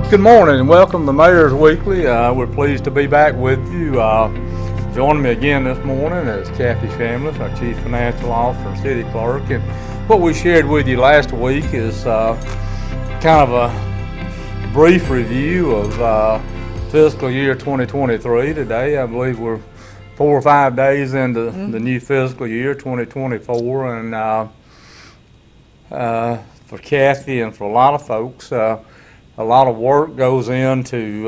Good morning and welcome to Mayor's Weekly. We're pleased to be back with you. Joining me again this morning is Kathy Shamliss, our Chief Financial Officer and City Clerk. And what we shared with you last week is kind of a brief review of fiscal year 2023. Today, I believe we're 4 or 5 days into the new fiscal year 2024. And for Kathy and for a lot of folks, a lot of work goes into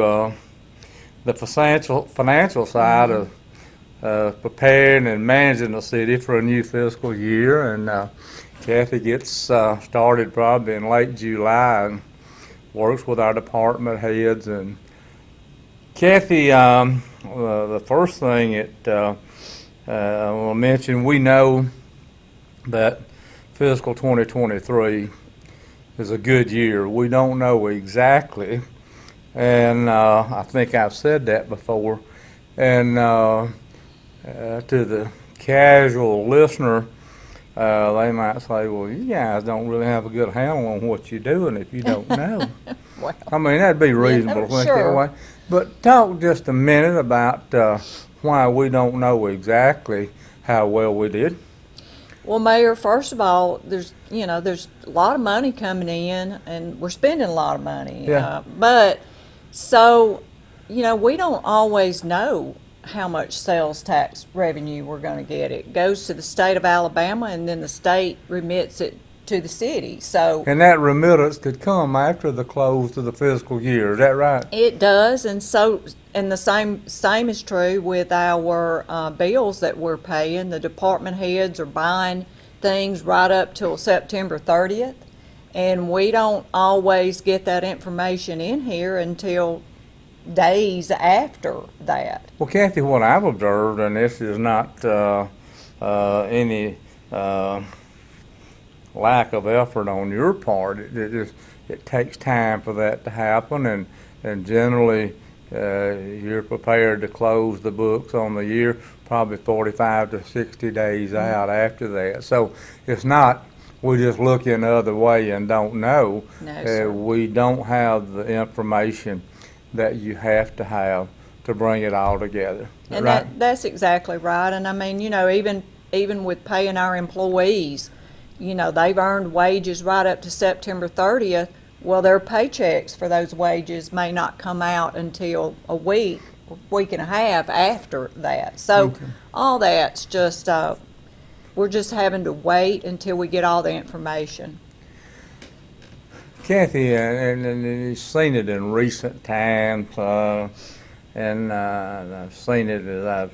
the financial side of preparing and managing the city for a new fiscal year. And Kathy gets started probably in late July and works with our department heads. And Kathy, the first thing I will mention, we know that fiscal 2023 is a good year. We don't know exactly, and I think I've said that before. And to the casual listener, they might say, well, you guys don't really have a good handle on what you're doing if you don't know. Well, I mean, that'd be reasonable to think that way. But talk just a minute about why we don't know exactly how well we did. Well, Mayor, first of all, there's a lot of money coming in, and we're spending a lot of money. Yeah. But so, we don't always know how much sales tax revenue we're going to get. It goes to the state of Alabama, and then the state remits it to the city. So. And that remittance could come after the close of the fiscal year. Is that right? It does, and the same is true with our bills that we're paying. The department heads are buying things right up till September 30th, and we don't always get that information in here until days after that. Well, Kathy, what I've observed, and this is not any lack of effort on your part, it takes time for that to happen, and generally you're prepared to close the books on the year probably 45 to 60 days out after that. So it's not we just looking the other way and don't know. No, sir. We don't have the information that you have to have to bring it all together. And right? that's exactly right. And I mean, even with paying our employees, they've earned wages right up to September 30th. Well, their paychecks for those wages may not come out until a week and a half after that. So all that's just, we're just having to wait until we get all the information. Kathy, and you've seen it in recent times, and I've seen it as I've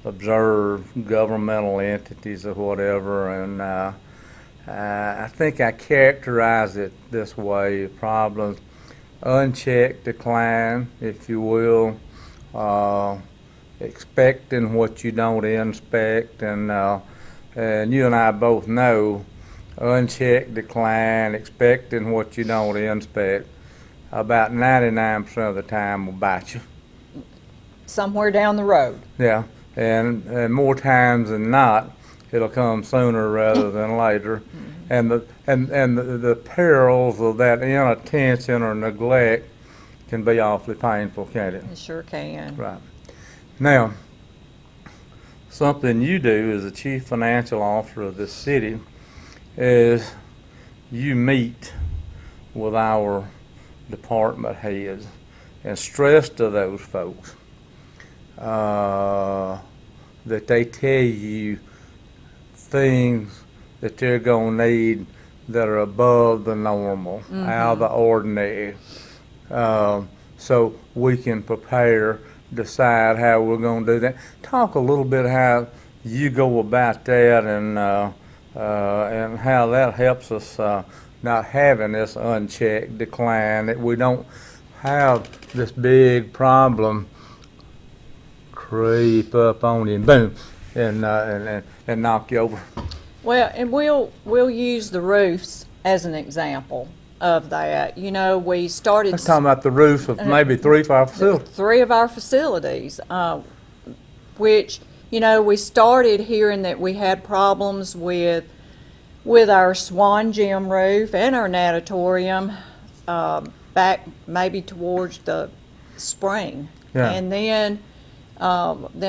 observed governmental entities or whatever, and I think I characterize it this way: problems, unchecked decline, if you will, expecting what you don't inspect, and you and I both know unchecked decline, expecting what you don't inspect, about 99% of the time will bite you. Somewhere down the road. Yeah, and more times than not, it'll come sooner rather than later. And the perils of that inattention or neglect can be awfully painful, can't it? It sure can. Right. Now, something you do as the Chief Financial Officer of this city is you meet with our department heads and stress to those folks that they tell you things that they're going to need that are above the normal, out of the ordinary, so we can prepare, decide how we're going to do that. Talk a little bit how you go about that and how that helps us not having this unchecked decline, that we don't have this big problem creep up on you and boom, and knock you over. Well, and we'll use the roofs as an example of that. We started. Let's talk about the roofs of maybe 3 of our facilities. 3 of our facilities, which we started hearing that we had problems with our Swan Gym roof and our natatorium. back maybe towards the spring. Yeah. And then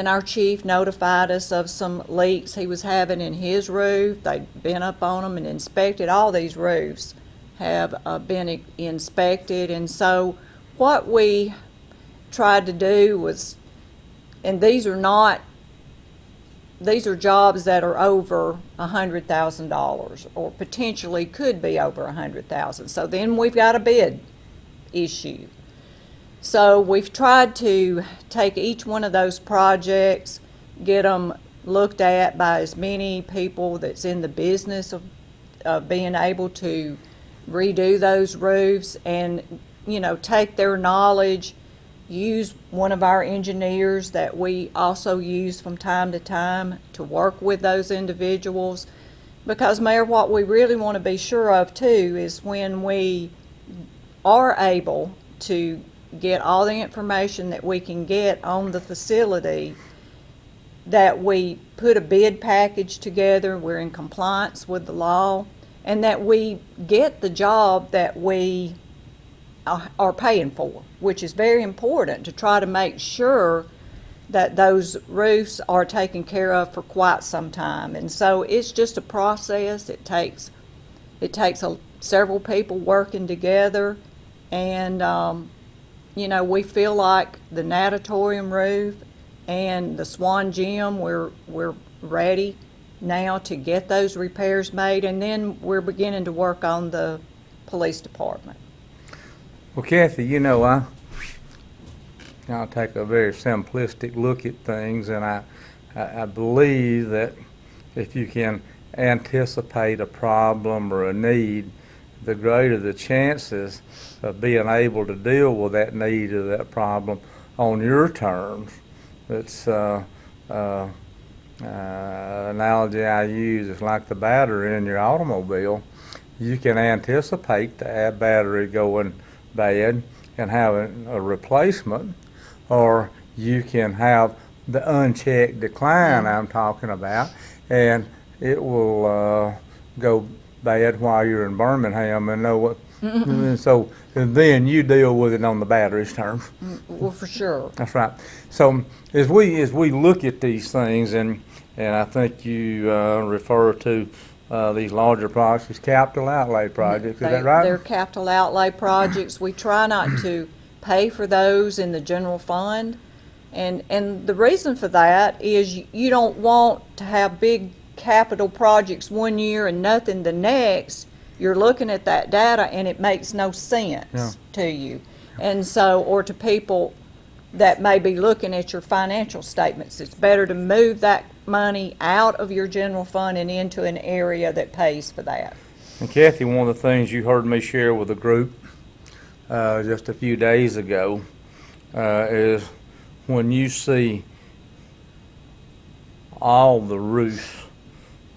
our chief notified us of some leaks he was having in his roof. They'd been up on them and inspected. All these roofs have been inspected. And so what we tried to do was, and these are jobs that are over $100,000 or potentially could be over $100,000. So then we've got a bid issue. So we've tried to take each one of those projects, get them looked at by as many people that's in the business of being able to redo those roofs, and, you know, take their knowledge, use one of our engineers that we also use from time to time to work with those individuals. Because, Mayor, what we really want to be sure of too is when we are able to get all the information that we can get on the facility, that we put a bid package together, we're in compliance with the law, and that we get the job that we are paying for, which is very important to try to make sure that those roofs are taken care of for quite some time. And so it's just a process. It takes several people working together, and you know, we feel like the natatorium roof and the Swan Gym, we're ready now to get those repairs made, and then we're beginning to work on the police department. Well, Kathy, you know, I'll take a very simplistic look at things, and I believe that if you can anticipate a problem or a need, the greater the chances of being able to deal with that need or that problem on your terms. It's analogy I use is like the battery in your automobile. You can anticipate the battery going bad and having a replacement, or you can have the unchecked decline I'm talking about, and it will go bad while you're in Birmingham and know what. And so and then you deal with it on the battery's terms. Well, for sure. That's right. So as we look at these things, and I think you refer to these larger projects as capital outlay projects. Is that right? They're capital outlay projects. We try not to pay for those in the general fund, and the reason for that is you don't want to have big capital projects one year and nothing the next. You're looking at that data and it makes no sense to you. And so, or to people that may be looking at your financial statements, it's better to move that money out of your general fund and into an area that pays for that. And Kathy, one of the things you heard me share with the group just a few days ago is when you see all the roofs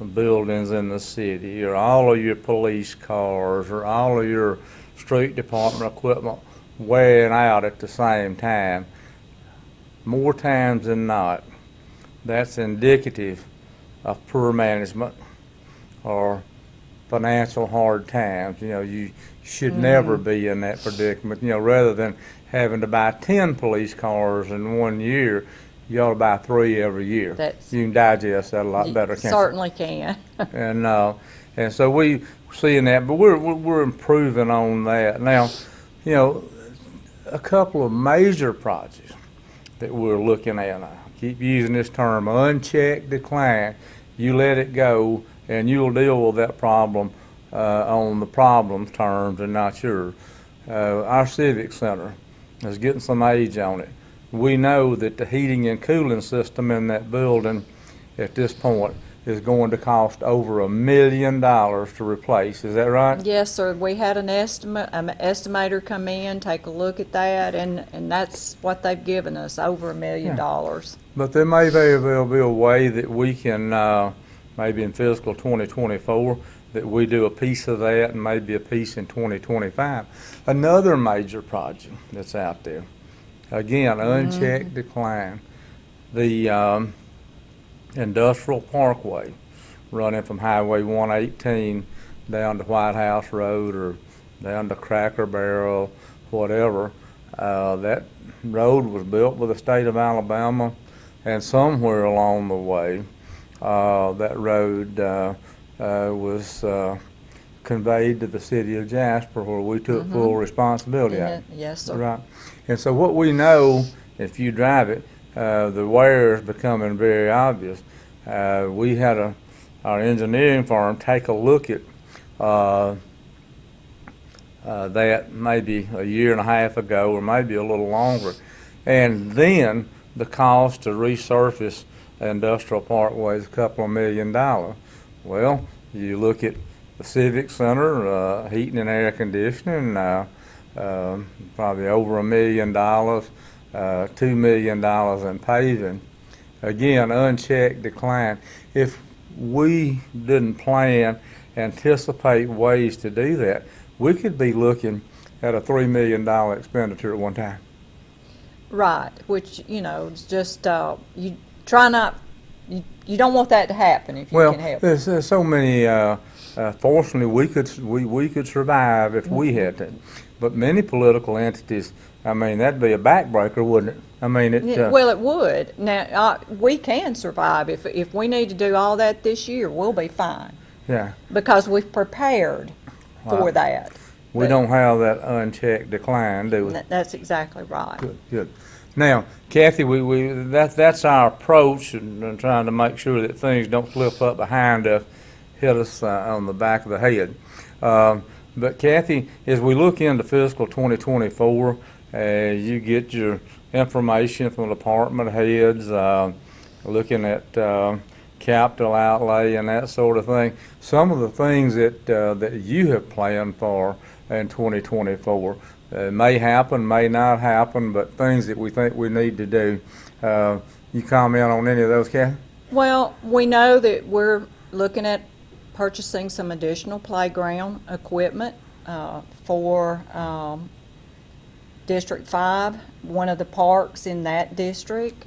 of buildings in the city, or all of your police cars, or all of your street department equipment wearing out at the same time, more times than not, that's indicative of poor management or financial hard times. You know, you should never be in that predicament. You know, rather than having to buy 10 police cars in 1 year, you ought to buy 3 every year. You can digest that a lot better, can't you? Certainly can. And so we seeing that, but we're improving on that now. You know, a couple of major projects that we're looking at. I keep using this term, unchecked decline. You let it go, and you'll deal with that problem on the problem terms and not yours. Our Civic Center is getting some age on it. We know that the heating and cooling system in that building at this point is going to cost over $1 million to replace. Is that right? Yes, sir. We had an estimator come in, take a look at that, and that's what they've given us, over $1 million. But there may very well be a way that we can, maybe in fiscal 2024, that we do a piece of that and maybe a piece in 2025. Another major project that's out there, again, unchecked decline, the Industrial Parkway running from Highway 118 down to White House Road or down to Cracker Barrel whatever. That road was built by the state of Alabama, and somewhere along the way, that road was conveyed to the city of Jasper, where we took full responsibility. Yes, sir. Right. And so what we know, if you drive it, the wear is becoming very obvious. We had our engineering firm take a look at that maybe a year and a half ago, or maybe a little longer. And then the cost to resurface Industrial Parkway is a couple of $1 million. Well, you look at the Civic Center, heating and air conditioning, probably over $1 million, $2 million in paving. Again, unchecked decline. If we didn't anticipate ways to do that, we could be looking at a $3 million expenditure at one time. Right, which, is just, you try not, you don't want that to happen if you can help it. There's so many, fortunately, we could survive if we had to. But many political entities, that'd be a backbreaker, wouldn't it? Well, it would. Now, we can survive. If we need to do all that this year, we'll be fine. Yeah. Because we've prepared for that. We don't have that unchecked decline, do we? That's exactly right. Good. Now, Kathy, that's our approach, and trying to make sure that things don't slip up behind us, hit us on the back of the head. But Kathy, as we look into fiscal 2024, you get your information from department heads, looking at capital outlay and that sort of thing. Some of the things that you have planned for in 2024 may happen, may not happen, but things that we think we need to do. You comment on any of those, Kathy? Well, we know that we're looking at purchasing some additional playground equipment for District 5, one of the parks in that district.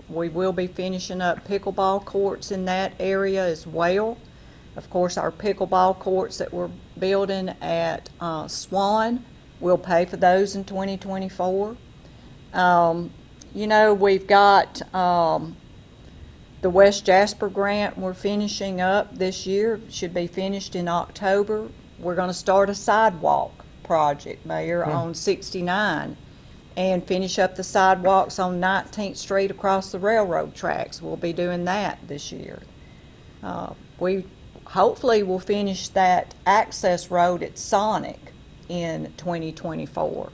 We will be finishing up pickleball courts in that area as well. Of course, our pickleball courts that we're building at Swan, we'll pay for those in 2024. We've got the West Jasper grant we're finishing up this year, should be finished in October. We're going to start a sidewalk project, Mayor, on 69, and finish up the sidewalks on 19th Street across the railroad tracks. We'll be doing that this year. We hopefully will finish that access road at Sonic in 2024.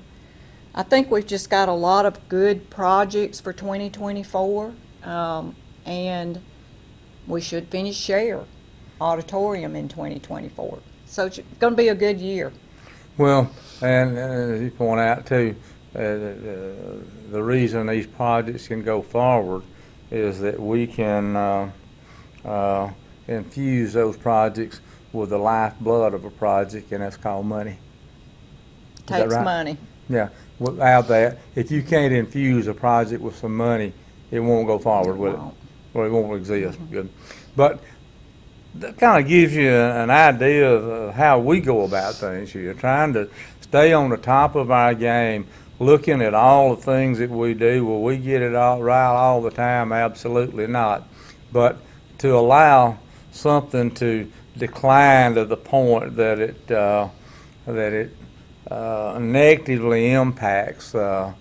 I think we've just got a lot of good projects for 2024, and we should finish Share Auditorium in 2024. So it's going to be a good year. Well, and as you point out too, the reason these projects can go forward is that we can infuse those projects with the lifeblood of a project, and that's called money. Takes money. Yeah. Without that, if you can't infuse a project with some money, it won't go forward with it. Well, it won't exist. Good. But that kind of gives you an idea of how we go about things here, trying to stay on the top of our game, looking at all the things that we do. Will we get it all right all the time? Absolutely not. But to allow something to decline to the point that it negatively impacts the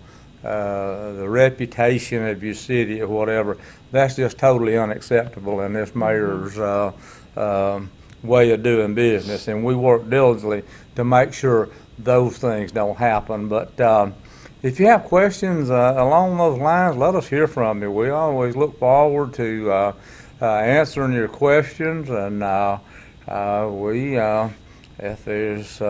reputation of your city or whatever, that's just totally unacceptable in this mayor's way of doing business, and we work diligently to make sure those things don't happen. But if you have questions along those lines, let us hear from you. We always look forward to answering your questions, and if there's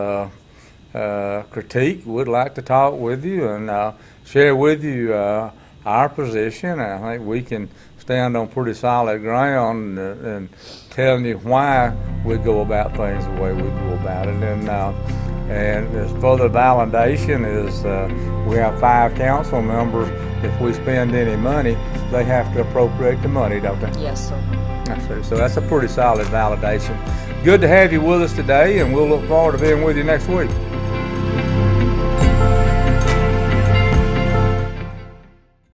critique, we'd like to talk with you and share with you our position. I think we can stand on pretty solid ground and telling you why we go about things the way we go about it. And as further validation is we have 5 council members. If we spend any money, they have to appropriate the money, don't they? Yes, sir. So that's a pretty solid validation. Good to have you with us today, and we'll look forward to being with you next week.